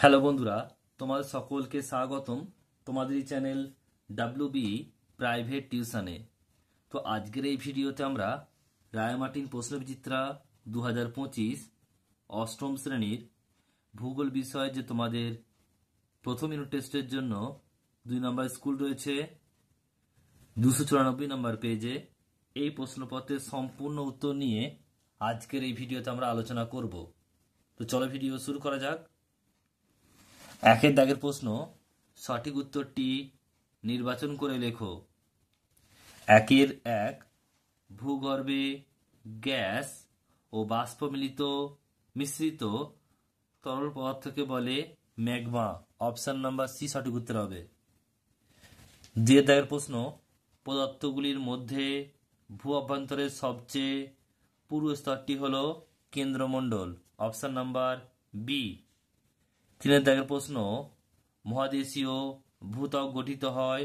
Hello বন্ধুরা, তোমাদের সকলকে স্বাগতম তোমাদেরই চ্যানেল ডাব্লিউবি প্রাইভেট টিউশনে। তো আজকের এই ভিডিওতে আমরা রায়মার্টিন প্রশ্নবিচিত্রা 2025 অষ্টম শ্রেণীর ভূগোল বিষয়ে যে তোমাদের প্রথম ইউনিট টেস্টের জন্য 2 নম্বর স্কুল রয়েছে 294 নম্বর পেজে, এই প্রশ্নপত্রের সম্পূর্ণ উত্তর নিয়ে আজকের এই ভিডিওতে আমরা আলোচনা করব। তো চলো ভিডিও শুরু করা যাক। একের দাগের প্রশ্ন, সঠিক উত্তরটি নির্বাচন করে লেখো। 1 ভূগর্ভে গ্যাস ও বাষ্প মিশ্রিত তরল পদার্থকে বলে ম্যাগমা। অপশন নাম্বার সি সঠিক উত্তর হবে। 2 দাগের প্রশ্ন, পদার্থগুলির মধ্যে ভূ অভ্যন্তরের সবচেয়ে পুরু স্তরটি হল কেন্দ্রমণ্ডল। Option number B. 3 দাগের প্রশ্ন, মহাদেশীয় ভূত্বক গঠিত হয়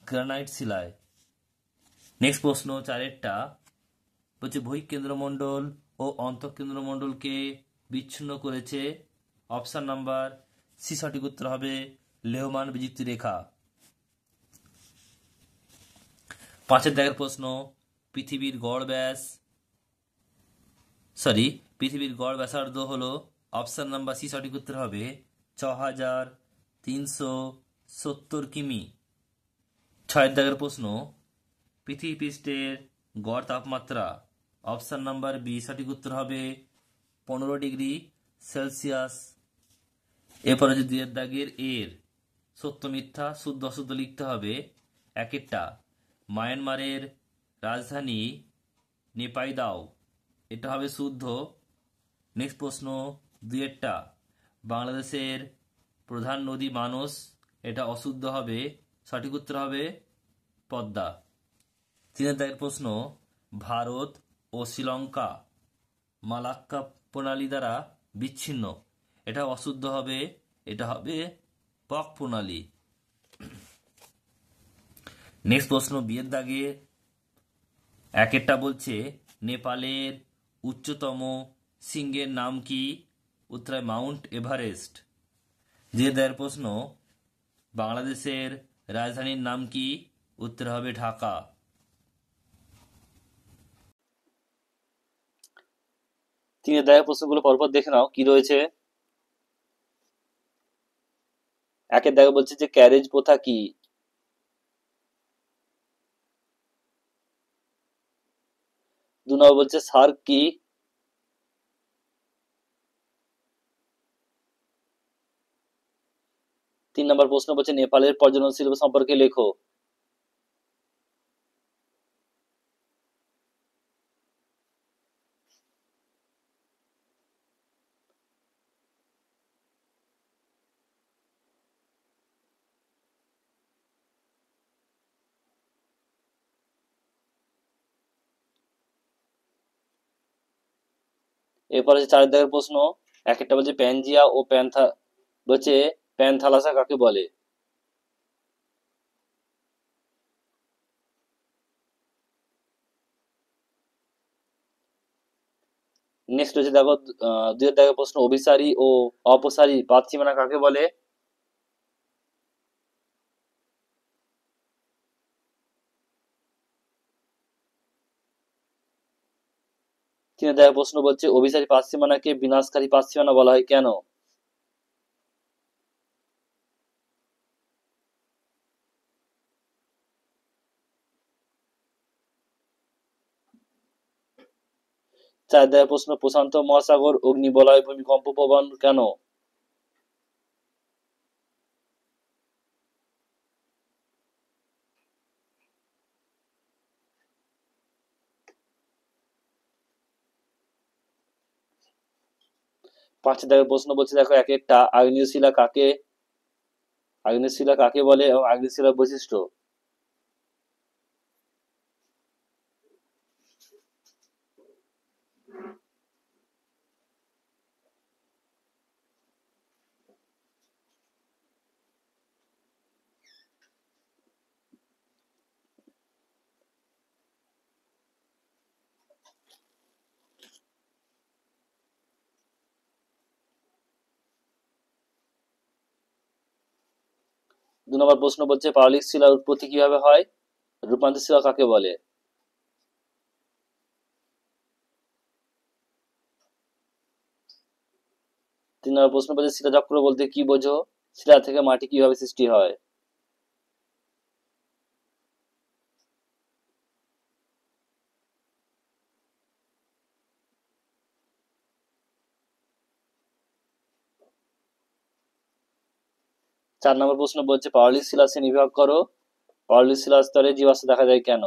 গ্রানাইট শিলায়। নেক্সট প্রশ্ন 4টা বলছে বহিঃকেন্দ্রমণ্ডল ও অন্তঃকেন্দ্রমণ্ডলকে বিচ্ছিন্ন করেছে। অপশন নাম্বার সি সঠিক উত্তর হবে লেহমান বিযুক্তি রেখা। 5 দাগের প্রশ্ন, পৃথিবীর গড় ব্যাসার্ধ হলো। অপশন নাম্বার সি সঠিক উত্তর হবে 6370 কিমি। 6 দাগের প্রশ্ন, পৃথিবী পৃষ্ঠের গড় তাপমাত্রা। অপশন নাম্বার বি সঠিক উত্তর হবে 15 ডিগ্রি সেলসিয়াস। এরপর হচ্ছে 2 দাগের এর সত্য মিথ্যা শুদ্ধ অশুদ্ধ লিখতে হবে। 1টা মায়ানমারের রাজধানী নেপাইদাও, এটা হবে শুদ্ধ। নেক্সট প্রশ্ন 2টা বাংলাদেশের প্রধান নদী মানস, এটা অশুদ্ধ হবে, সঠিক উত্তর হবে পদ্মা। 3 দাগের প্রশ্ন, ভারত ও শ্রীলঙ্কা মালাক্কা প্রণালী দ্বারা বিচ্ছিন্ন, এটা অশুদ্ধ হবে, এটা হবে পক প্রণালী। নেক্সট প্রশ্ন 2 দাগে 1টা বলছে নেপালের উচ্চতম শৃঙ্গের নাম কি? উত্তর মাউন্ট এভারেস্ট। 2 দাগের প্রশ্ন, বাংলাদেশের রাজধানীর নাম কি? উত্তর হবে ঢাকা। 3 দাগের প্রশ্নগুলো পরপর দেখে নাও কি রয়েছে। 1 দাগে বলছে যে ক্যারেজ প্রথা কি? 2 নম্বর বলছে সার্ক কি? 3 নম্বর প্রশ্ন বলছে নেপালের পর্যটন শিল্প সম্পর্কে লেখো। এরপর হচ্ছে 4 দাগের প্রশ্ন, 1টা বলছে প্যানজিয়া ও প্যানথালাসা কাকে বলে? নেক্সট হচ্ছে দেখো 2 দাগের প্রশ্ন, অভিসারী ও অপসারী পাতসীমানা কাকে বলে? 3 দাগের প্রশ্ন বলছে অভিসারী পাতসীমানাকে বিনাশকারী পাতসীমানা বলা হয় কেন? 4 দাগের প্রশ্ন, প্রশান্ত মহাসাগর অগ্নিবলয় ভূমিকম্প প্রবণ কেন? 5 দাগের প্রশ্ন বলছে দেখো 1টা আগ্নেয় শিলা কাকে বলে এবং আগ্নেয় শিলার বৈশিষ্ট্য। 2 নম্বর প্রশ্ন বলছে পাললিক শিলার উৎপত্তি কিভাবে হয়? রূপান্তর শিলা কাকে বলে? 3 নম্বর প্রশ্ন বলছে শিলাচক্র বলতে কি বোঝো? শিলা থেকে মাটি কিভাবে সৃষ্টি হয়? 4 নম্বর প্রশ্ন বলছে পাললিক শিলা শ্রেণীবিভাগ করো। পাললিক শিলার স্তরে জীবাশ্ম দেখা যায় কেন?